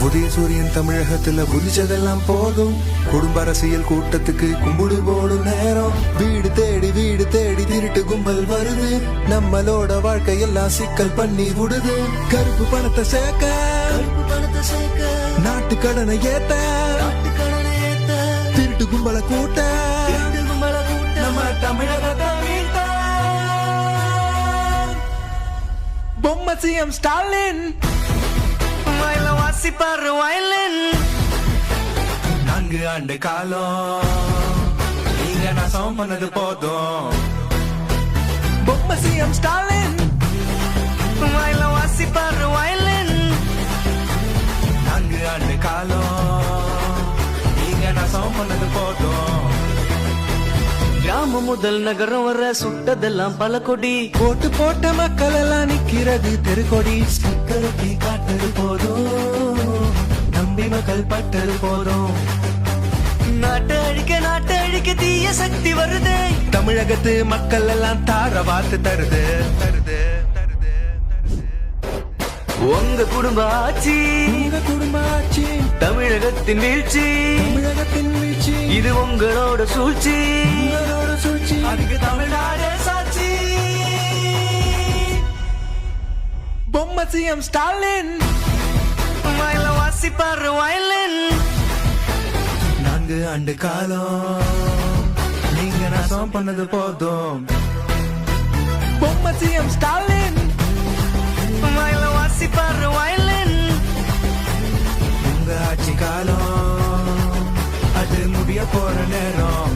உதய சூரியன் தமிழகத்துல உதிச்சதெல்லாம் போதும். குடும்ப அரசியல் கூட்டத்துக்கு கும்பிடு போடும் நேரம். வீடு தேடி திருட்டு கும்பல் வருது. நம்மளோட வாழ்க்கையெல்லாம் சிக்கல் பண்ணி விடுது. கருப்பு பணத்தை சேர்க்க நாட்டு கடனை ஏத்த திருட்டு கும்பலை கூட்ட நம்ம தமிழகத்தை மீட்ட பொம்மை சிஎம் ஸ்டாலின் வாசிப்பாரு வயலின். 4 ஆண்டு காலம் நீங்க நாசம் பண்ணது போதும். பொம்மை சிஎம் ஸ்டாலின் வாசிப்பாரு வயலின். 4 ஆண்டு காலம் நீங்க நாசம் பண்ணது போதும். கிராமம் முதல் நகரம் வர சுட்டதெல்லாம் பல கொடி. போட்டு போட்ட மக்கள் எல்லாம் நிக்கிறது தெருக்கொடி. ஸ்டிக்கருக்கு காட்டது போதும். நம்பி மக்கள் பட்டது போதும். நாட்டை அழிக்க தீய சக்தி வருது. தமிழகத்து மக்கள் எல்லாம் தார வார்த்தை தருது. உங்க குடும்ப ஆட்சி தமிழகத்தின் வீழ்ச்சி. இது உங்களோட சூழ்ச்சி. அதுக்கு தமிழ்நாடு சாட்சி. பொம்மை சிஎம் ஸ்டாலின் வாசிப்பாரு வயலின். 4 ஆண்டு காலம் நீங்க நாசம் பண்ணது போதும். பொம்மை சிஎம் ஸ்டாலின் வாசிப்பாரு வயலின். உங்க ஆட்சி காலம் அது முடிய போற நேரம்.